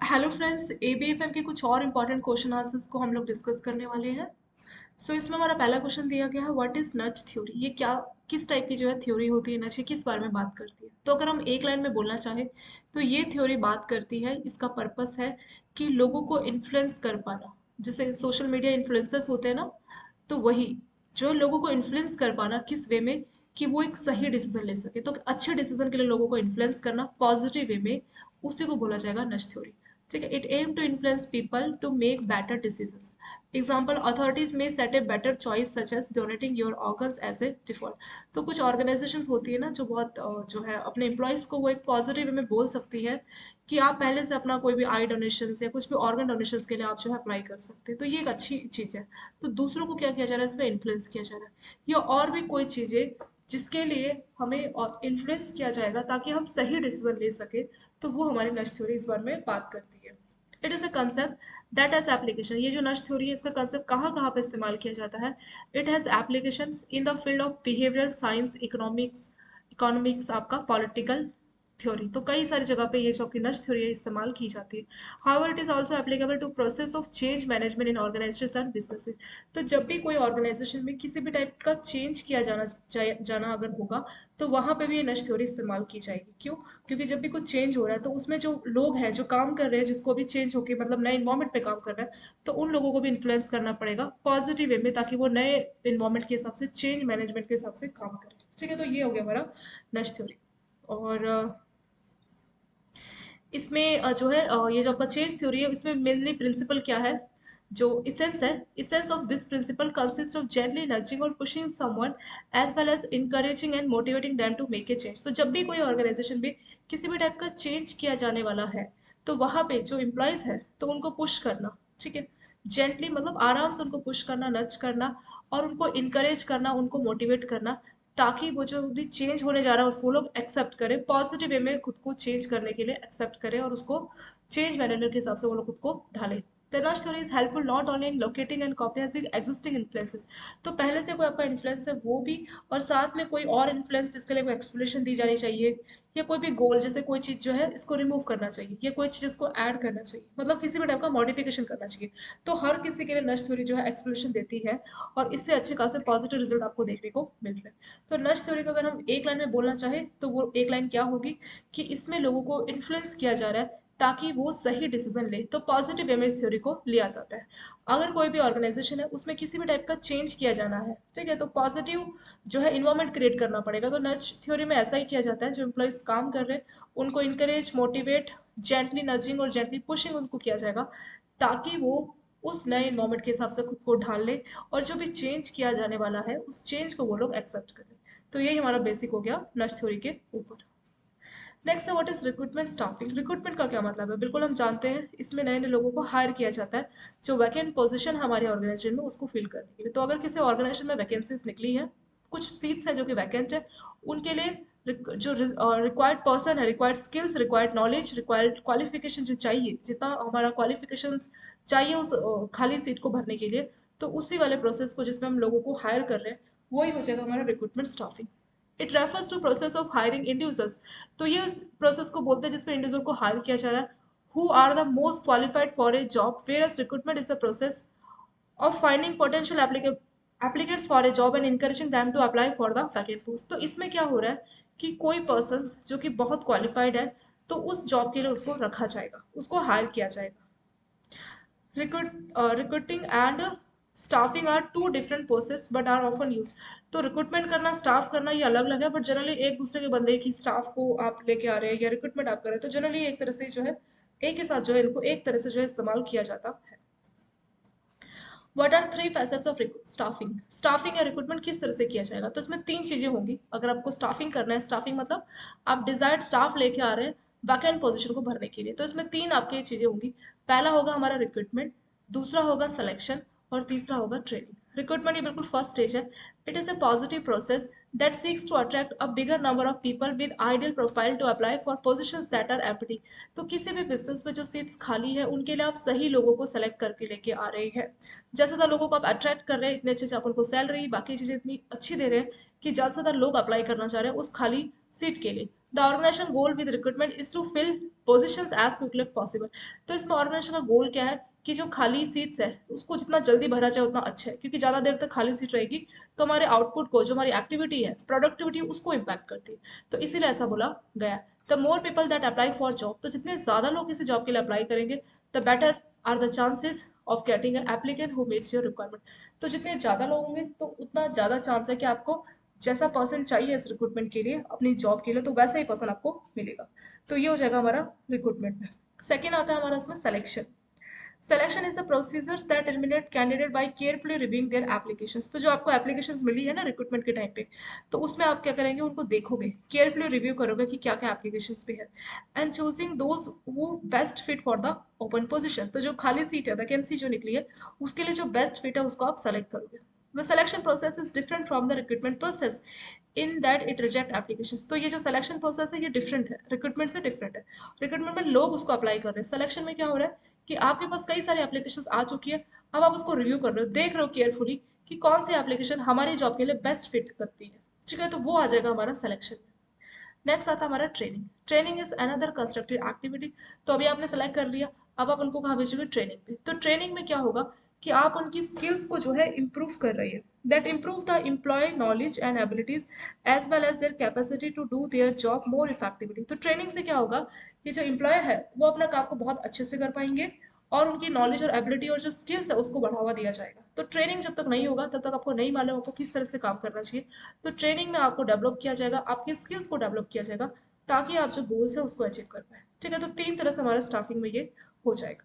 Hello friends, एबीएफएम के कुछ और इम्पोर्टेंट क्वेश्चन आंसर्स को हम लोग डिस्कस करने वाले हैं। इसमें हमारा पहला क्वेश्चन दिया गया है, व्हाट इज नच थ्योरी। ये क्या, किस टाइप की जो है थ्योरी होती है, नच ये किस बारे में बात करती है। तो अगर हम एक लाइन में बोलना चाहे तो ये थ्योरी बात करती है, इसका पर्पस है कि लोगों को इन्फ्लुएंस कर पाना। जैसे सोशल मीडिया इन्फ्लुएंसर्स होते हैं ना, तो वही जो लोगों को इन्फ्लुएंस कर पाना किस वे में, कि वो एक सही डिसीजन ले सके। तो अच्छे डिसीजन के लिए लोगों को इन्फ्लुएंस करना पॉजिटिव वे में, उसी को बोला जाएगा नच थ्योरी। ठीक है, it aims to influence people to make better decisions. Example, authorities may set a better choice such as donating your organs as a default. तो कुछ ऑर्गेनाइजेशंस होती है ना जो बहुत जो है अपने एम्प्लॉयज को वो एक पॉजिटिव वे में बोल सकती है कि आप पहले से अपना कोई भी आई डोनेशन या कुछ भी ऑर्गन डोनेशन के लिए आप जो है अप्लाई कर सकते हैं। तो ये एक अच्छी चीज़ है। तो दूसरों को क्या किया जा रहा है, इसमें इन्फ्लुएंस किया जा रहा है, या और भी कोई चीज़ें जिसके लिए हमें इन्फ्लुएंस किया जाएगा ताकि हम सही डिसीजन ले सके। तो वो हमारी नश थ्योरी इस बारे में बात करती है। It is a concept that has application. ये जो नश थ्योरी है, इसका कंसेप्ट कहाँ कहाँ पे इस्तेमाल किया जाता है। It has application in the field of behavioural science, economics आपका पॉलिटिकल थ्योरी। तो कई सारी जगह पे ये जो आपकी नश थ्योरी है इस्तेमाल की जाती है। However it is also applicable to process of change management in organization and businesses. तो जब भी कोई ऑर्गेनाइजेशन में किसी भी टाइप का चेंज किया जाना अगर होगा, तो वहां पे भी ये नश थ्योरी इस्तेमाल की जाएगी। क्यों? क्योंकि जब भी कुछ चेंज हो रहा है तो उसमें जो लोग हैं जो काम कर रहे हैं, जिसको भी चेंज होके मतलब नए इन्वायरमेंट पे काम कर रहा है, तो उन लोगों को भी इन्फ्लुएंस करना पड़ेगा पॉजिटिव वे में, ताकि वो नए इन्वायरमेंट के हिसाब से, चेंज मैनेजमेंट के हिसाब से काम करें। ठीक है, तो ये हो गया हमारा नश थ्योरी। और इसमें जो है ये जो आपका चेंज थ्योरी है, इसमें मेनली प्रिंसिपल क्या है, जो इसेंस है, essence of this principle consist of gently nudging और pushing someone as well as encouraging and motivating them to make a change. तो जब भी कोई ऑर्गेनाइजेशन में किसी भी टाइप का चेंज किया जाने वाला है, तो वहां पे जो एम्प्लॉयज है तो उनको पुश करना। ठीक है, जेंटली मतलब आराम से उनको पुश करना, नच करना, और उनको इनकरेज करना, उनको मोटिवेट करना, ताकि वो जो भी चेंज होने जा रहा है उसको लोग एक्सेप्ट करें, पॉजिटिव वे में खुद को चेंज करने के लिए एक्सेप्ट करें, और उसको चेंज मैनेजर के हिसाब से वो लोग खुद को ढालें। The nudge theory is helpful not only in locating and comprehending existing influences। तो पहले से कोई आपका इन्फ्लुएंस है वो भी, और साथ में कोई और इन्फ्लुएंस जिसके लिए कोई एक्सप्लेनेशन दी जानी चाहिए, या कोई भी गोल, जैसे कोई चीज़ जो है इसको रिमूव करना चाहिए, या कोई चीज़ इसको ऐड करना चाहिए, मतलब किसी भी टाइप का मॉडिफिकेशन करना चाहिए। तो हर किसी के लिए नच थ्योरी जो है एक्सप्लेनेशन देती है, और इससे अच्छे खासे पॉजिटिव रिजल्ट आपको देखने को मिल रहे हैं। तो नच थ्योरी को अगर हम एक लाइन में बोलना चाहें तो वो एक लाइन क्या होगी, कि इसमें लोगों को इन्फ्लुएंस किया जा रहा है ताकि वो सही डिसीजन ले। तो पॉजिटिव वे में इस थ्योरी को लिया जाता है। अगर कोई भी ऑर्गेनाइजेशन है उसमें किसी भी टाइप का चेंज किया जाना है, ठीक है, तो पॉजिटिव जो है इन्वायरमेंट क्रिएट करना पड़ेगा। तो नच थ्योरी में ऐसा ही किया जाता है, जो एम्प्लॉयज काम कर रहे हैं उनको इनकरेज, मोटिवेट, जेंटली नजिंग और जेंटली पुशिंग उनको किया जाएगा, ताकि वो उस नए इन्वायरमेंट के हिसाब से खुद को ढाल ले, और जो भी चेंज किया जाने वाला है उस चेंज को वो लोग एक्सेप्ट करें। तो यही हमारा बेसिक हो गया नच थ्योरी के ऊपर। नेक्स्ट है, what is recruitment staffing. Recruitment का क्या मतलब है, बिल्कुल हम जानते हैं, इसमें नए नए लोगों को हायर किया जाता है जो वैकेंट पोजीशन हमारे ऑर्गेनाइजेशन में उसको फिल करने के लिए। तो अगर किसी ऑर्गेनाइजेशन में वैकेंसीज निकली है, कुछ सीट्स हैं जो कि वैकेंट है, उनके लिए जो रिक्वायर्ड पर्सन है, required skills, required knowledge, required qualification जो चाहिए, जितना हमारा क्वालिफिकेशन चाहिए उस खाली सीट को भरने के लिए, तो उसी वाले प्रोसेस को जिसमें हम लोगों को हायर कर रहे हैं, वही हो जाएगा हमारा recruitment staffing. It refers to process of hiring individuals. तो ये उस प्रोसेस को बोलते हैं जिसमें इंडिविजुअल को हायर किया जा रहा है, who are the most qualified for a job, whereas recruitment is the process of finding potential applicants for a job and encouraging them to apply for the vacant post। तो इसमें क्या हो रहा है, कि कोई पर्सन जो कि बहुत क्वालिफाइड है, तो उस जॉब के लिए उसको रखा जाएगा, उसको हायर किया जाएगा। Recruiting and staffing are two different process but are often use. तो रिक्रूटमेंट करना, स्टाफ करना, ये अलग अलग है, बट जनरली एक दूसरे के बंदे की स्टाफ को आप लेके आ रहे हैं या रिक्रूटमेंट आप कर रहे हैं, तो जनरली एक तरह से जो है एक के साथ जो है इनको एक तरह से जो है इस्तेमाल किया जाता है। What are three facets of staffing. Staffing या रिक्रूटमेंट किस तरह से किया जाएगा, तो इसमें तीन चीजें होंगी अगर आपको स्टाफिंग करना है। स्टाफिंग मतलब आप डिजायर्ड स्टाफ लेके आ रहे हैं वैकेंट पोजीशन को भरने के लिए, तो इसमें तीन आपकी चीजें होंगी। पहला होगा हमारा रिक्रूटमेंट, दूसरा होगा सिलेक्शन, और तीसरा होगा ट्रेनिंग। रिक्रूटमेंट ये बिल्कुल फर्स्ट स्टेज है। It is a positive process that seeks to attract a bigger number of people with ideal profile to apply for positions that are empty। तो किसी भी बिजनेस में जो सीट्स खाली है उनके लिए आप सही लोगों को सेलेक्ट करके लेके आ रहे हैं। ज़्यादा से ज़्यादा लोगों को आप अट्रैक्ट कर रहे हैं, इतने अच्छे से आप उनको सैलरी बाकी चीज़ें इतनी अच्छी दे रहे हैं कि ज़्यादा से ज़्यादा लोग अप्लाई करना चाह रहे हैं उस खाली सीट के लिए। The organization goal with recruitment is to fill position as quickly as possible. तो इसमें ऑर्गेनाइजेशन का गोल क्या है कि जो खाली सीट्स है उसको जितना जल्दी भरा जाए उतना अच्छा है, क्योंकि ज़्यादा देर तक खाली सीट रहेगी तो हमारे आउटपुट को, जो हमारी एक्टिविटी है, प्रोडक्टिविटी, उसको इम्पैक्ट करती है। तो इसीलिए ऐसा बोला गया। The more people that apply for job, तो जितने ज़्यादा लोग किसी जॉब के लिए अप्लाई करेंगे the better are the chances of getting applicant who meets your requirement. तो जितने ज़्यादा लोग होंगे तो उतना ज़्यादा चांस है कि आपको जैसा पर्सन चाहिए इस रिक्रूटमेंट के लिए, अपनी जॉब के लिए, तो वैसा ही पर्सन आपको मिलेगा। तो ये हो जाएगा हमारा रिक्रूटमेंट में। सेकेंड आता है हमारा इसमें selection. Selection is the procedures that eliminate candidate by carefully reviewing their applications. तो जो आपको एप्लीकेशंस मिली है ना रिक्रूटमेंट के टाइम पे, तो उसमें आप क्या करेंगे, उनको देखोगे, केयरफुली रिव्यू करोगे कि क्या क्या एप्लीकेशंस पे है, एंड चूजिंग दोज वो best fit for the open position. तो जो खाली सीट है, वैकेंसी जो निकली है, उसके लिए जो बेस्ट फिट है उसको आप सेलेक्ट करोगे। The selection process is different from the recruitment process in that it reject applications। तो ये जो सिलेक्शन प्रोसेस है ये डिफरेंट है, रिक्रूटमेंट से डिफरेंट है। रिक्रूटमेंट में लोग उसको अप्लाई कर रहे हैं, सिलेक्शन में क्या हो रहा है कि आपके पास कई सारी एप्लीकेशंस आ चुकी है, अब आप उसको रिव्यू कर रहे हो, देख रहे हो केयरफुली कि कौन सी एप्लीकेशन हमारी जॉब के लिए बेस्ट फिट करती है। ठीक है, तो वो आ जाएगा हमारा सिलेक्शन। नेक्स्ट आता है हमारा training. Training is another constructive activity. तो अभी आपने सेलेक्ट कर लिया, अब आप उनको कहाँ भेजोगे, ट्रेनिंग पे। तो ट्रेनिंग में क्या होगा कि आप उनकी स्किल्स को जो है इम्प्रूव कर रही है, that improve the employ knowledge and abilities as well as their capacity to do their job more effectively. तो ट्रेनिंग से क्या होगा कि जो एम्प्लॉय है वो अपना काम को बहुत अच्छे से कर पाएंगे, और उनकी नॉलेज और एबिलिटी और जो स्किल्स है उसको बढ़ावा दिया जाएगा। तो ट्रेनिंग जब तक नहीं होगा तब तक आपको नहीं मालूम आपको किस तरह से काम करना चाहिए। तो ट्रेनिंग में आपको डेवलप किया जाएगा, आपकी स्किल्स को डेवलप किया जाएगा, ताकि आप जो गोल्स है उसको अचीव कर पाए। ठीक है, तो तीन तरह से हमारा स्टाफिंग में ये हो जाएगा।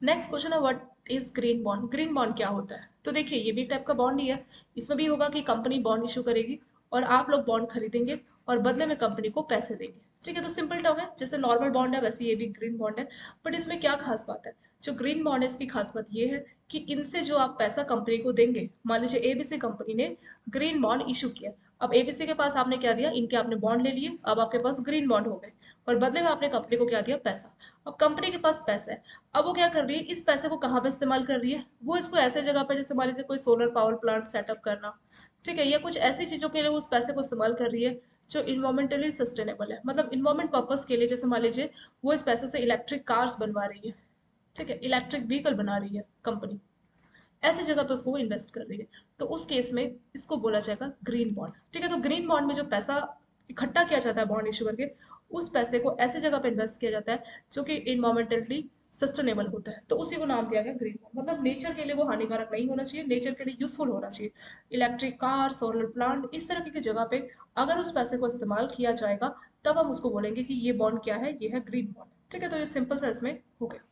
नेक्स्ट क्वेश्चन है what is green bond. Green bond क्या होता है? तो देखिए ये भी एक टाइप का बॉन्ड ही है। इसमें भी होगा कि कंपनी बॉन्ड इशू करेगी और आप लोग बॉन्ड खरीदेंगे और बदले में कंपनी को पैसे देंगे। ठीक है, तो सिंपल टर्म है, जैसे नॉर्मल बॉन्ड है वैसे ये भी ग्रीन बॉन्ड है। बट इसमें क्या खास बात है, जो ग्रीन बॉन्ड है इसकी खास बात ये है कि इनसे जो आप पैसा कंपनी को देंगे, मान लीजिए एबीसी कंपनी ने ग्रीन बॉन्ड इशू किया, अब एबीसी के पास आपने क्या दिया, इनके आपने बॉन्ड ले लिए, अब आपके पास ग्रीन बॉन्ड हो गए, और बदले में आपने कंपनी को क्या दिया, पैसा। अब कंपनी के पास पैसा है, अब वो क्या कर रही है, इस पैसे को कहाँ पे इस्तेमाल कर रही है, वो इसको ऐसे जगह पे, जैसे मान लीजिए कोई सोलर पावर प्लांट सेटअप करना, ठीक है, या कुछ ऐसी चीजों के लिए वो उस पैसे को इस्तेमाल कर रही है जो इन्वायरमेंटली सस्टेनेबल है, मतलब इन्वायरमेंट पर्पज के लिए। जैसे मान लीजिए वो इस पैसों से इलेक्ट्रिक कार्स बनवा रही है, ठीक है, इलेक्ट्रिक व्हीकल बना रही है कंपनी, ऐसी जगह पे उसको वो इन्वेस्ट कर रही है, तो उस केस में इसको बोला जाएगा ग्रीन बॉन्ड। ठीक है, तो ग्रीन बॉन्ड में जो पैसा इकट्ठा किया जाता है बॉन्ड इशू करके, उस पैसे को ऐसी जगह पे इन्वेस्ट किया जाता है जो कि इन्वायरमेंटली सस्टेनेबल होता है, तो उसी को नाम दिया गया ग्रीन बॉन्ड। मतलब नेचर के लिए वो हानिकारक नहीं होना चाहिए, नेचर के लिए यूजफुल होना चाहिए। इलेक्ट्रिक कार, सोलर प्लांट, इस तरह की जगह पे अगर उस पैसे को इस्तेमाल किया जाएगा तब हम उसको बोलेंगे कि ये बॉन्ड क्या है, ये है ग्रीन बॉन्ड। ठीक है, तो ये सिंपल सा इसमें हो गया।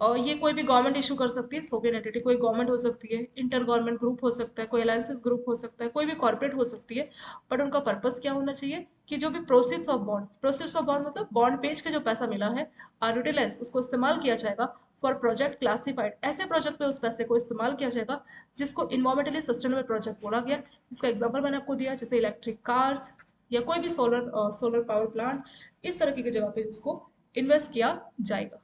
और ये कोई भी गवर्नमेंट इशू कर सकती है, सोवियन एंटिटी, कोई गवर्नमेंट हो सकती है, इंटर गवर्नमेंट ग्रुप हो सकता है, कोई अलायंसेस ग्रुप हो सकता है, कोई भी कॉर्पोरेट हो सकती है। बट उनका पर्पस क्या होना चाहिए कि जो भी proceeds of bond, proceeds of bond मतलब बॉन्ड पेज के जो पैसा मिला है, आर यूटिलाइज, उसको इस्तेमाल किया जाएगा फॉर प्रोजेक्ट क्लासिफाइड। ऐसे प्रोजेक्ट पे उस पैसे को इस्तेमाल किया जाएगा जिसको इन्वायरमेंटली सस्टेनेबल प्रोजेक्ट बोला गया। इसका एग्जाम्पल मैंने आपको दिया, जैसे इलेक्ट्रिक कार्स या कोई भी सोलर पावर प्लांट, इस तरह की जगह पे उसको इन्वेस्ट किया जाएगा।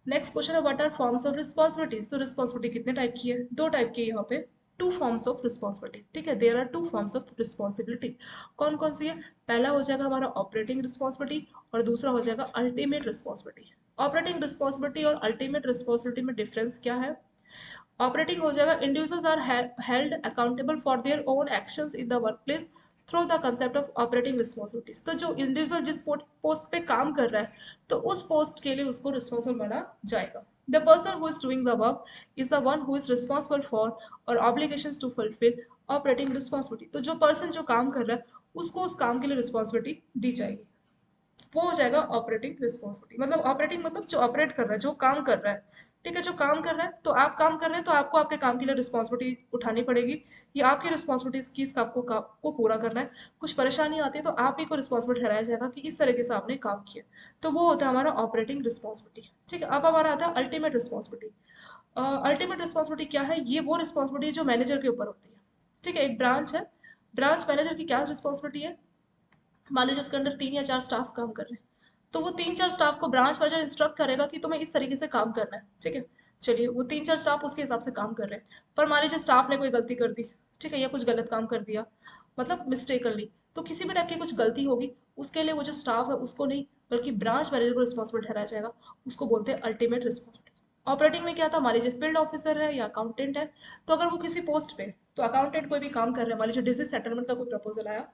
नेक्स्ट क्वेश्चन है what are forms of responsibilities. तो रिस्पॉन्सिबिलिटी कितने टाइप की है, दो टाइप की है यहाँ पे। टू फॉर्म्स ऑफ रिस्पॉन्सिबिलिटी, ठीक है, there are two forms of responsibility. कौन कौन सी है? पहला हो जाएगा हमारा ऑपरेटिंग रिस्पॉन्सिबिलिटी और दूसरा हो जाएगा अल्टीमेट रिस्पॉन्सिबिलिटी। ऑपरेटिंग रिस्पॉन्सिबिलिटी और अल्टीमेट रिस्पॉन्सिबिलिटी में डिफरेंस क्या है? ऑपरेटिंग हो जाएगा individuals are held accountable for their own actions in the workplace through the concept of operating responsibilities. तो जो इंडिविजुअल जिस पोस्ट पे काम कर रहा है, तो उस पोस्ट के लिए उसको रिस्पॉन्सिबल माना जाएगा। The person who is doing the work is the one who is responsible for और obligations to fulfil operating responsibility. तो जो पर्सन जो काम कर रहा है उसको उस काम के लिए रिस्पॉन्सिबिलिटी दी जाएगी, वो हो जाएगा ऑपरेटिंग रिस्पॉन्सिबिलिटी। मतलब ऑपरेटिंग मतलब जो ऑपरेट कर रहा है, जो काम कर रहा है। ठीक है, जो काम कर रहा है, तो आप काम कर रहे हैं तो आपको आपके काम के लिए रिस्पॉन्सिबिलिटी उठानी पड़ेगी। ये आपकी रिस्पॉन्सिबिलिटीज की आपको काम को पूरा करना है। कुछ परेशानी आती है तो आप ही को रिस्पॉन्सिबल ठहराया जाएगा कि इस तरीके से आपने काम किया। तो वो होता है हमारा ऑपरेटिंग रिस्पॉन्सिबिलिटी। ठीक है, अब हमारा आता है अल्टीमेट रिस्पॉन्सिबिलिटी। अल्टीमेट रिस्पॉन्सिबिलिटी क्या है? ये वो रिस्पॉन्सिबिलिटी जो मैनेजर के ऊपर होती है। ठीक है, एक ब्रांच है, ब्रांच मैनेजर की क्या रिस्पॉन्सिबिलिटी है? मान लीजिए उसके अंदर 3 या 4 स्टाफ काम कर रहे हैं, तो वो 3-4 स्टाफ को ब्रांच मैनेजर इंस्ट्रक्ट करेगा कि तुम्हें इस तरीके से काम करना है। ठीक है, चलिए वो 3-4 स्टाफ उसके हिसाब से काम कर रहे हैं, पर मान लीजिए स्टाफ ने कोई गलती कर दी, ठीक है, या कुछ गलत काम कर दिया, मतलब मिस्टेकनली। तो किसी भी टाइप की कुछ गलती होगी, उसके लिए वो जो स्टाफ है उसको नहीं, बल्कि ब्रांच मैनेजर को रिस्पॉन्सिबल ठहराया जाएगा। उसको बोलते हैं अल्टीमेट रिस्पॉन्सिबिलिटी। ऑपरेटिंग में क्या था, मान लीजिए फील्ड ऑफिसर है या अकाउंटेंट है, तो अगर वो किसी पोस्ट पे, तो अकाउंटेंट कोई भी काम कर रहा है, मान लीजिए डिजीज सेटलमेंट का कोई प्रपोजल आया,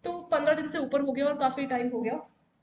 तो 15 दिन से ऊपर हो गया और काफ़ी टाइम हो गया,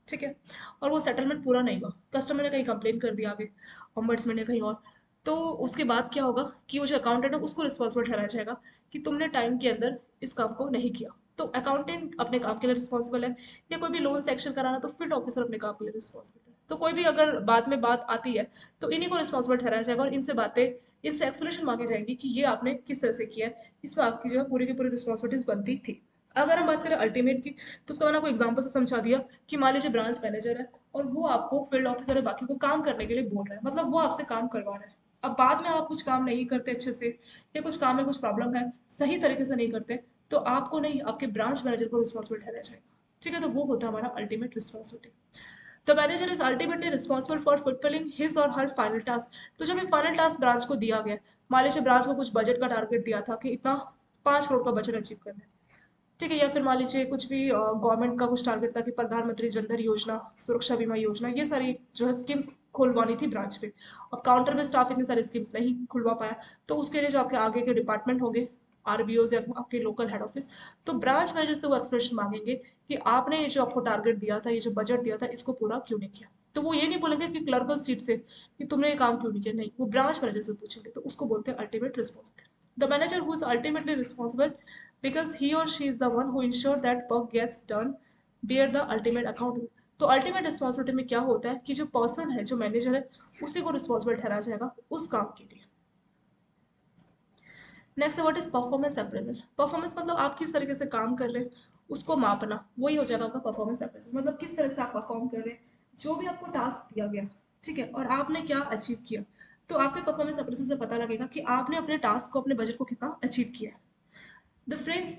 ठीक है, और वो सेटलमेंट पूरा नहीं हुआ, कस्टमर ने कहीं कंप्लेन कर दिया आगे ऑम्बड्समैन ने कहीं और, तो उसके बाद क्या होगा कि वो जो अकाउंटेंट है उसको रिस्पॉन्सिबल ठहराया जाएगा कि तुमने टाइम के अंदर इस काम को नहीं किया। तो अकाउंटेंट अपने काम के लिए रिस्पॉन्सिबल है, या कोई भी लोन सेक्शन कराना तो फील्ड ऑफिसर अपने काम के लिए रिस्पॉन्सिबल है। तो कोई भी अगर बाद में बात आती है तो इन्हीं को रिस्पॉन्सिबल ठहराया जाएगा और इनसे बातें, इनसे एक्सप्लेनेशन मांगी जाएगी कि ये आपने किस तरह से किया है, इसमें आपकी जो है पूरी की पूरी रिस्पॉन्सिबिलिटीज बनती थी। अगर हम बात करें अल्टीमेट की, तो उसका मैंने आपको एग्जाम्पल से समझा दिया कि मान लीजिए ब्रांच मैनेजर है और वो आपको फील्ड ऑफिसर है बाकी को काम करने के लिए बोल रहा है, मतलब वो आपसे काम करवा रहा है। अब बाद में आप कुछ काम नहीं करते अच्छे से, या कुछ काम में कुछ प्रॉब्लम है, सही तरीके से नहीं करते, तो आपको नहीं, आपके ब्रांच मैनेजर को रिस्पॉन्सिबल ठहराया जाएगा। ठीक है, तो वो होता है हमारा ultimate responsibility. The manager is ultimately responsible for fulfilling his और हर फाइनल टास्क। तो जब ये फाइनल टास्क ब्रांच को दिया गया, मान लीजिए ब्रांच को कुछ बजट का टारगेट दिया था कि इतना 5 करोड़ का बजट अचीव करना है, ठीक है, या फिर मान लीजिए कुछ भी गवर्नमेंट का कुछ टारगेट था कि प्रधानमंत्री जनधन योजना, सुरक्षा बीमा योजना, ये सारी जो है स्कीम्स खुलवानी थी ब्रांच पे। अब काउंटर में स्टाफ इतनी सारी स्कीम्स नहीं खुलवा पाया, तो उसके लिए जो आपके आगे के डिपार्टमेंट होंगे, आरबीओ या आपके लोकल हेड ऑफिस, तो ब्रांच मैनेजर से वो एक्सप्लेनेशन मांगेंगे कि आपने ये जो आपको टारगेट दिया था, ये जो बजट दिया था, इसको पूरा क्यों नहीं किया। तो वो ये नहीं बोलेंगे कि क्लर्कल सीट से कि तुमने ये काम क्यों नहीं किया, नहीं, वो ब्रांच मैनेजर से पूछेंगे, तो उसको बोलते हैं ultimate responsibility. The manager who is ultimately responsible because he or she is the one who ensure that work gets done bear the ultimate account। तो अल्टीमेट रिस्पॉन्सिबिलिटी में क्या होता है कि जो पर्सन है, जो मैनेजर है, उसी को रिस्पॉन्सिबल ठहराया जाएगा उस काम के लिए। Next what is performance appraisal. Performance मतलब आप किस तरीके से काम कर रहे हैं उसको मापना, वही हो जाएगा आपका परफॉर्मेंस अप्रेजल। मतलब किस तरह से आप परफॉर्म कर रहे हैं, जो भी आपको टास्क दिया गया, ठीक है, और आपने क्या अचीव किया, तो आपके परफॉर्मेंस अप्रेजल से पता लगेगा कि आपने अपने टास्क को, अपने बजट को कितना अचीव किया है। The phrase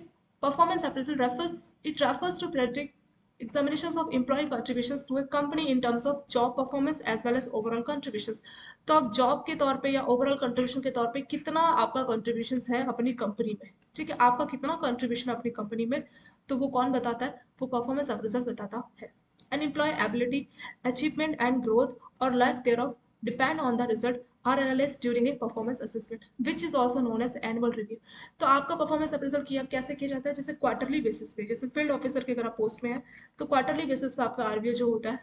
performance appraisal refers to predict examinations of employee contributions to a company in terms of job performance as well as overall contributions। तो आप जॉब के तौर पे या ओवरऑल कंट्रीब्यूशन के तौर पे कितना आपका कंट्रीब्यूशन है अपनी कंपनी में, ठीक है, आपका कितना कंट्रीब्यूशन अपनी कंपनी में, तो वो कौन बताता है, वो परफॉर्मेंस अप्रेजल बताता है। An employee ability, achievement and growth or lack thereof depend on the result are analyzed during a performance assessment which is also known as annual review। तो आपका परफॉर्मेंस अप्रेजल किया कैसे किया जाता है, जैसे क्वार्टरली बेसिस पे, जैसे फील्ड ऑफिसर के अगर आप पोस्ट में है, तो क्वार्टरली बेसिस पे आपका आरबीओ जो होता है,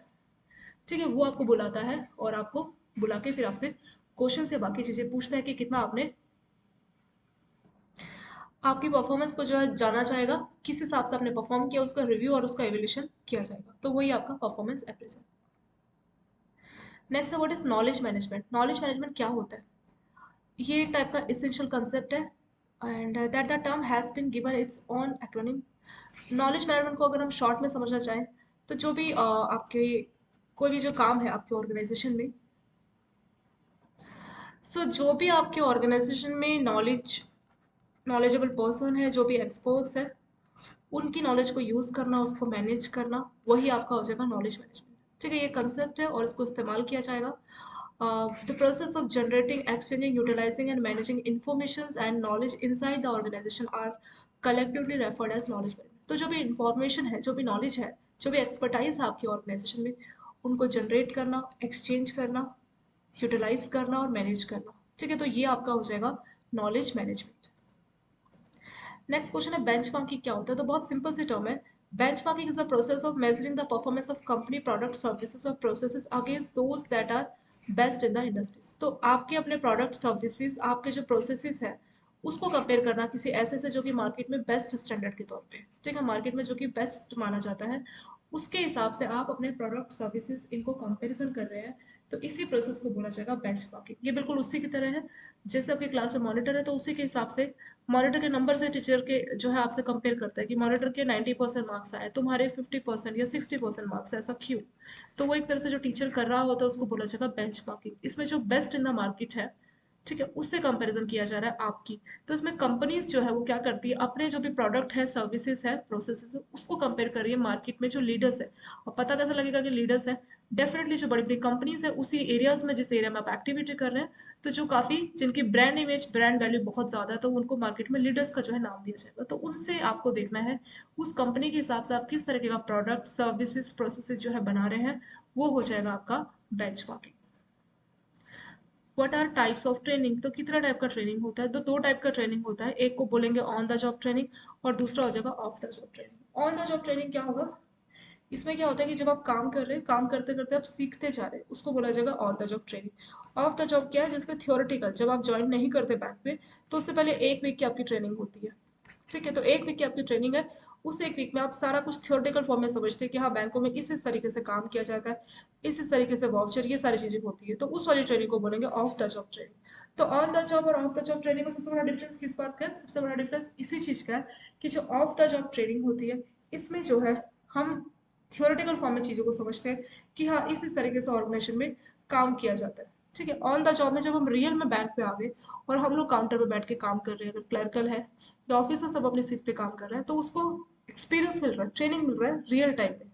ठीक है, वो आपको बुलाता है और आपको बुला के फिर आपसे क्वेश्चन या बाकी चीजें पूछता है कि कितना आपने, आपकी परफॉर्मेंस को जो है जाना जाएगा, किस हिसाब से आपने परफॉर्म किया, उसका रिव्यू और उसका एवेल्यूशन किया जाएगा, तो वही आपका परफॉर्मेंस अप्रेजल। नेक्स्ट है what is knowledge management. Knowledge management क्या होता है, ये एक टाइप का इसेंशियल कंसेप्ट है and that the term has been given its own acronym. Knowledge management को अगर हम शॉर्ट में समझना चाहें, तो जो भी आपके कोई भी जो काम है आपके ऑर्गेनाइजेशन में, सो जो भी आपके ऑर्गेनाइजेशन में नॉलेजेबल पर्सन है, जो भी एक्सपर्ट्स है, उनकी नॉलेज को यूज़ करना, उसको मैनेज करना, वही आपका हो जाएगा नॉलेज मैनेजमेंट। ठीक है, ये कंसेप्ट है और इसको इस्तेमाल किया जाएगा। The process of generating, exchanging, utilizing and managing information and knowledge inside the organization are collectively referred as knowledge management. तो जो भी इंफॉर्मेशन है, जो भी नॉलेज है, जो भी एक्सपर्टाइज है आपकी ऑर्गेनाइजेशन में, उनको जनरेट करना, एक्सचेंज करना, यूटिलाइज करना और मैनेज करना, ठीक है, तो ये आपका हो जाएगा नॉलेज मैनेजमेंट। नेक्स्ट क्वेश्चन है बेंचमार्किंग क्या होता है। तो बहुत सिंपल सी टर्म है। Benchmarking is the process of measuring the performance of company product services और processes against those that are best in the industries. तो आपके अपने प्रोडक्ट सर्विसेज, आपके जो प्रोसेसेस है, उसको कंपेयर करना किसी ऐसे से जो कि मार्केट में बेस्ट स्टैंडर्ड के तौर पे, ठीक है, मार्केट में जो कि बेस्ट माना जाता है, उसके हिसाब से आप अपने प्रोडक्ट सर्विसेज इनको कंपैरिजन कर रहे हैं, तो इसी प्रोसेस को बोला जाएगा बेंचमार्किंग। ये बिल्कुल उसी की तरह है, जैसे आपके क्लास में मॉनिटर है, तो उसी के हिसाब से मॉनिटर के नंबर से टीचर के जो है आपसे कंपेयर करता है कि मॉनिटर के 90% मार्क्स आए, तुम्हारे 50% या 60% मार्क्स, ऐसा क्यों। तो वो एक तरह से जो टीचर कर रहा होता है उसको बोला जाएगा बेंचमार्किंग। इसमें जो बेस्ट इन द मार्केट है, ठीक है, उससे कंपैरिजन किया जा रहा है आपकी। तो इसमें कंपनीज जो है वो क्या करती है, अपने जो भी प्रोडक्ट है, सर्विसेज है, प्रोसेसेस है, उसको कंपेयर कर रही है मार्केट में जो लीडर्स है। और पता कैसे लगेगा कि लीडर्स है, डेफिनेटली जो बड़ी बड़ी कंपनीज है उसी एरियाज में, जिस एरिया में आप एक्टिविटी कर रहे हैं, तो जो काफ़ी जिनकी ब्रांड इमेज ब्रांड वैल्यू बहुत ज़्यादा है, तो उनको मार्केट में लीडर्स का जो है नाम दिया जाएगा। तो उनसे आपको देखना है उस कंपनी के हिसाब से आप किस तरीके का प्रोडक्ट सर्विसेज प्रोसेसेस जो है बना रहे हैं, वो हो जाएगा आपका benchmarking. What are types of training, तो कितना टाइप का ट्रेनिंग होता है? तो दो टाइप का ट्रेनिंग होता है, एक को बोलेंगे ऑन द जॉब ट्रेनिंग और दूसरा हो जाएगा of the job training. On the job training क्या होगा? इसमें क्या होता है कि जब आप काम कर रहे हैं, काम करते करते आप सीखते जा रहे हैं, उसको बोला जाएगा on the job training. Of the job क्या है? जिसमें थियोरेटिकल, जब आप ज्वाइन नहीं करते बैंक में, तो उससे पहले 1 वीक की आपकी ट्रेनिंग होती है। ठीक है, तो 1 वीक की आपकी ट्रेनिंग है। उस 1 वीक में आप सारा कुछ थियोरेटिकल फॉर्म में समझते हैं कि हाँ बैंकों में इस तरीके से काम किया जाता है, इस तरीके से वाउचर, ये सारी चीजें होती है, तो उस वाली ट्रेनिंग को बोलेंगे ऑफ द जॉब ट्रेनिंग। तो ऑन द जॉब और ऑफ द जॉब ट्रेनिंग में सबसे बड़ा डिफरेंस किस बात का है? सबसे बड़ा डिफरेंस इसी चीज का है कि जो ऑफ द जॉब ट्रेनिंग होती है, इसमें जो है हम थियोरेटिकल फॉर्म में चीज़ों को समझते हैं कि हाँ इस तरीके से ऑर्गेनाइजेशन में काम किया जाता है। ठीक है, ऑन द जॉब में जब हम रियल में बैंक पे आ गए और हम लोग काउंटर पे बैठ के काम कर रहे हैं, अगर क्लर्कल है या ऑफिसर सब अपनी सीट पे काम कर रहे हैं, तो उसको एक्सपीरियंस मिल रहा है, ट्रेनिंग मिल रहा है रियल टाइम पे,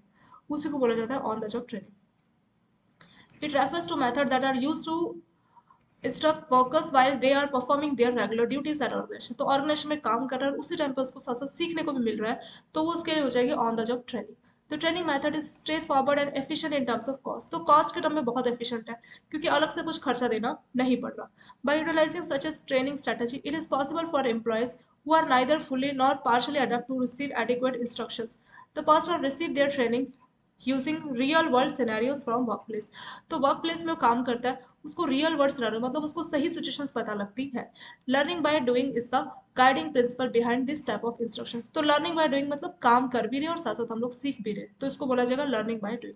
उसी को बोला जाता है on the job training. It refers to method that are use to instruct workers while they are performing their regular duties at organization. तो ऑर्गेनाइजेशन में काम कर रहा है, उसी टाइम पे उसको साथ साथ सीखने को भी मिल रहा है, तो वो उसके लिए हो जाएगी ऑन द जॉब ट्रेनिंग। तो training method is straight forward and efficient in terms of cost. तो कॉस्ट के टर्म में बहुत एफिशिएंट है, क्योंकि अलग से कुछ खर्चा देना नहीं पड़ रहा। By utilizing such as training strategy, it is possible for employees who are neither fully nor partially adapt to receive adequate instructions. The person receive their training using real world scenarios from work place. तो work place में वो काम करता है, उसको real world scenario मतलब उसको सही सिचुएशंस पता लगती है। Learning by doing is the guiding principle behind this type of instructions. तो लर्निंग बाय डूइंग मतलब काम कर भी रहे हैं और साथ साथ हम लोग सीख भी रहे हैं, तो इसको बोला जाएगा learning by doing.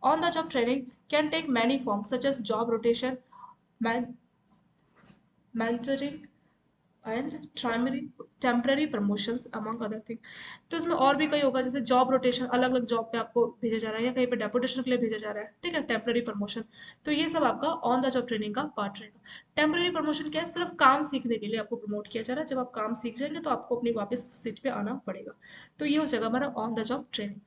On the job training can take many form such as job rotation, mentoring and temporary promotions among other thing. तो इसमें और भी कई होगा, जैसे जॉब रोटेशन, अलग अलग जॉब पे आपको भेजा जा रहा है या कहीं पे डेपुटेशन के लिए भेजा जा रहा है, ठीक है, टेम्पररी प्रमोशन। तो ये सब आपका ऑन द जॉब ट्रेनिंग का पार्ट रहेगा। टेम्पररी प्रमोशन क्या है? सिर्फ काम सीखने के लिए आपको प्रमोट किया जा रहा है, जब आप काम सीख जाएंगे तो आपको अपनी वापस सीट पे आना पड़ेगा। तो ये हो जाएगा हमारा ऑन द जॉब ट्रेनिंग।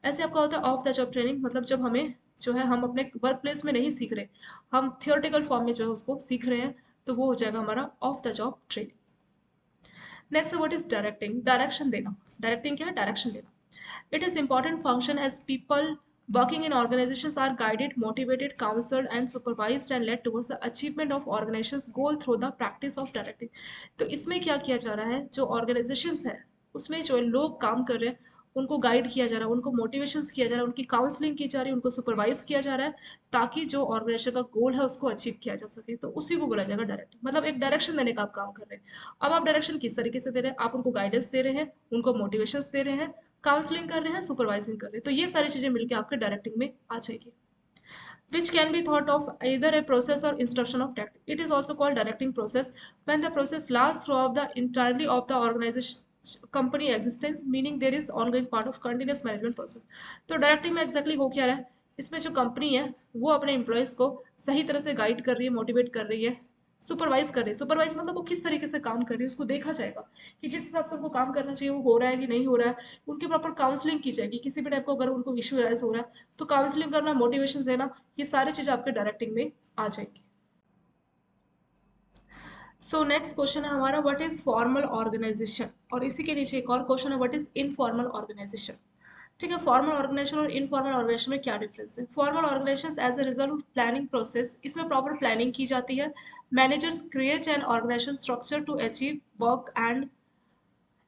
ऐसे आपका होता है ऑफ द जॉब ट्रेनिंग, मतलब जब हमें जो है हम अपने वर्क प्लेस में नहीं सीख रहे, हम थियोरेटिकल फॉर्म में जो है उसको सीख रहे हैं, तो वो हो जाएगा हमारा off the job training. Next what is directing? Direction देना। डायरेक्टिंग क्या है? डायरेक्शन देना। It is important function as people working in organizations are guided, motivated, counseled and supervised and led towards the achievement of organizations goal through the practice of directing। तो इसमें क्या किया जा रहा है? जो organizations है उसमें जो लोग काम कर रहे हैं उनको गाइड किया जा रहा है, उनको मोटिवेशंस किया जा रहा है, उनकी काउंसलिंग की जा रही है, उनको सुपरवाइज किया जा रहा है, ताकि जो ऑर्गेनाइजेशन का गोल है उसको अचीव किया जा सके। तो उसी को बोला जाएगा डायरेक्टिंग, मतलब एक डायरेक्शन देने का आप काम कर रहे हैं। अब आप डायरेक्शन किस तरीके से दे रहे हैं? आप उनको गाइडेंस दे रहे हैं, उनको मोटिवेशंस दे रहे हैं, काउंसलिंग कर रहे हैं, सुपरवाइजिंग कर रहे हैं, तो ये सारी चीजें मिलकर आपके डायरेक्टिंग में आ जाएगी। Which can be thought of either a process or instruction of tactic. It is also called directing process when the process lasts throughout the entirety of the organization company existence, meaning there is ongoing part of continuous management process। तो directing में exactly हो क्या रहा है? इसमें जो company है वो अपने एम्प्लॉयज को सही तरह से गाइड कर रही है, मोटिवेट कर रही है, सुपरवाइज कर रही है। सुपरवाइज मतलब वो किस तरीके से काम कर रही है उसको देखा जाएगा कि जिस हिसाब से उनको काम करना चाहिए वो हो रहा है कि नहीं हो रहा है। उनकी प्रॉपर काउंसलिंग की जाएगी, किसी भी टाइप का अगर उनको इशू राइज हो रहा है तो काउंसलिंग करना, मोटिवेशन देना, ये सारी चीजें आपके डायरेक्टिंग में आ जाएंगी। सो नेक्स्ट क्वेश्चन है हमारा व्हाट इज फॉर्मल ऑर्गेनाइजेशन, और इसी के नीचे एक और क्वेश्चन है व्हाट इज इनफॉर्मल ऑर्गेनाइजेशन। ठीक है, फॉर्मल ऑर्गेनाइजेशन और इनफॉर्मल ऑर्गेनाइजेशन में क्या डिफरेंस है? Formal organization as a result of planning process, इसमें प्रॉपर प्लानिंग की जाती है। Managers create an organization structure to achieve work and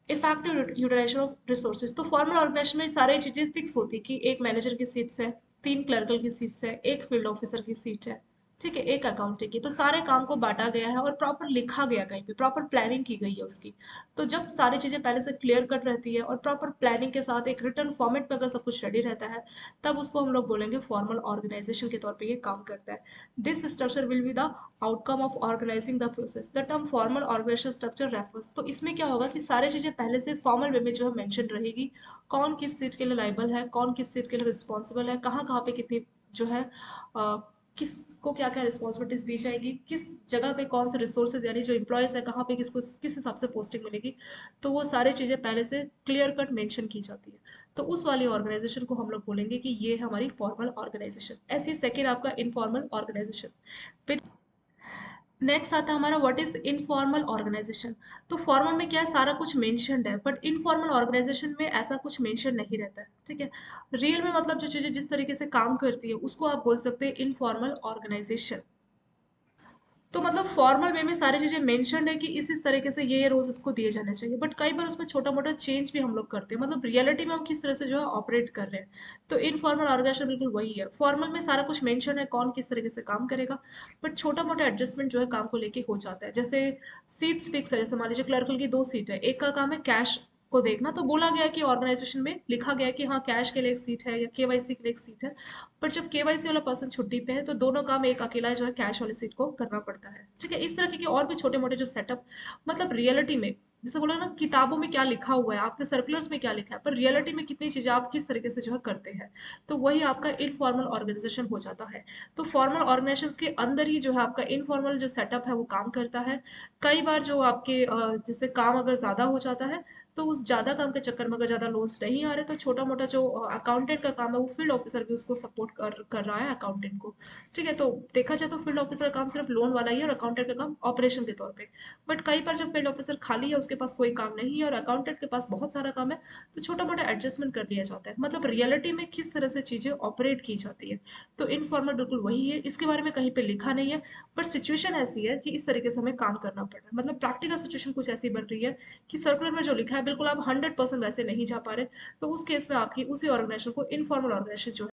effective utilization of resources. तो फॉर्मल ऑर्गेनाइजेशन में सारी चीजें फिक्स होती है कि एक मैनेजर की सीट्स है, 3 क्लर्कल की सीट्स है, एक फील्ड ऑफिसर की सीट है, ठीक है, एक अकाउंटिंग की। तो सारे काम को बांटा गया है और प्रॉपर लिखा गया, कहीं पे प्रॉपर प्लानिंग की गई है उसकी। तो जब सारी चीजें पहले से क्लियर कट रहती है और प्रॉपर प्लानिंग के साथ एक रिटर्न फॉर्मेट पे अगर सब कुछ रेडी रहता है, तब उसको हम लोग बोलेंगे फॉर्मल ऑर्गेनाइजेशन के तौर पे ये काम करता है। This structure will be the outcome of organizing the process. The term formal organization structure refers, तो इसमें क्या होगा कि सारी चीजें पहले से फॉर्मल वे में जो है मेंशन रहेगी, कौन किस सीट के लिए लाइबल है, कौन किस सीट के लिए रिस्पॉन्सिबल है, कहाँ कहाँ पे कितनी जो है किसको क्या क्या रिस्पॉन्सिबिलिटीज दी जाएगी, किस जगह पे कौन से रिसोर्सेज यानी जो एम्प्लॉयज़ है कहाँ पे किसको किस हिसाब से पोस्टिंग मिलेगी, तो वो सारी चीज़ें पहले से क्लियर कट मेंशन की जाती है। तो उस वाली ऑर्गेनाइजेशन को हम लोग बोलेंगे कि ये है हमारी फॉर्मल ऑर्गेनाइजेशन। ऐसी सेकेंड आपका इनफॉर्मल ऑर्गेनाइजेशन। नेक्स्ट आता है हमारा व्हाट इज इनफॉर्मल ऑर्गेनाइजेशन। तो फॉर्मल में क्या है, सारा कुछ मेंशन्ड है, बट इनफॉर्मल ऑर्गेनाइजेशन में ऐसा कुछ मेंशन नहीं रहता है, ठीक है। रियल में मतलब जो चीज़ें जिस तरीके से काम करती है उसको आप बोल सकते हैं इनफॉर्मल ऑर्गेनाइजेशन। तो मतलब फॉर्मल वे में सारी चीज़ें मेंशन्ड है कि इस तरीके से ये रोज इसको दिए जाने चाहिए, बट कई बार उसमें छोटा मोटा चेंज भी हम लोग करते हैं, मतलब रियलिटी में हम किस तरह से जो है ऑपरेट कर रहे हैं। तो इनफॉर्मल ऑर्गेनाइजेशन बिल्कुल वही है, फॉर्मल में सारा कुछ मेंशन है कौन किस तरीके से काम करेगा, बट छोटा मोटा एडजस्टमेंट जो है काम को लेके हो जाता है। जैसे सीट्स फिक्स है, जैसे मान लीजिए क्लर्कल की 2 सीट है, एक का काम है कैश को देखना, तो बोला गया कि ऑर्गेनाइजेशन में लिखा गया कि हाँ कैश के लिए एक सीट है या केवाईसी के लिए एक सीट है। पर जब केवाईसी वाला पर्सन छुट्टी पे है तो दोनों काम एक अकेला जो है कैश वाली सीट को करना पड़ता है, ठीक है। इस तरह के और भी छोटे मोटे जो सेटअप, मतलब रियलिटी में जैसे बोला ना किताबों में क्या लिखा हुआ है, आपके सर्कुलर्स में क्या लिखा है, पर रियलिटी में कितनी चीजें आप किस तरीके से जो है करते हैं, तो वही आपका इनफॉर्मल ऑर्गेनाइजेशन हो जाता है। तो फॉर्मल ऑर्गेनाइजेशन के अंदर ही जो है आपका इनफॉर्मल जो सेटअप है वो काम करता है। कई बार जो आपके जैसे काम अगर ज्यादा हो जाता है, तो उस ज़्यादा काम के चक्कर में अगर ज़्यादा लोन्स नहीं आ रहे तो छोटा मोटा जो अकाउंटेंट का काम है वो फील्ड ऑफिसर भी उसको सपोर्ट कर रहा है अकाउंटेंट को, ठीक है। तो देखा जाए तो फील्ड ऑफिसर का काम सिर्फ लोन वाला ही है और अकाउंटेंट का काम ऑपरेशन के तौर पे। बट कई बार जब फील्ड ऑफिसर खाली है, उसके पास कोई काम नहीं है और अकाउंटेंट के पास बहुत सारा काम है, तो छोटा मोटा एडजस्टमेंट कर लिया जाता है, मतलब रियलिटी में किस तरह से चीज़ें ऑपरेट की जाती है। तो इनफॉर्मल बिल्कुल वही है, इसके बारे में कहीं पे लिखा नहीं है, पर सिचुएशन ऐसी है कि इस तरीके से हमें काम करना पड़ रहा है, मतलब प्रैक्टिकल सिचुएशन कुछ ऐसी बन रही है कि सर्कुलर में जो लिखा है बिल्कुल आप 100% वैसे नहीं जा पा रहे, तो उस केस में आपकी उसी ऑर्गेनाइजेशन को इनफॉर्मल ऑर्गेनाइजेशन जो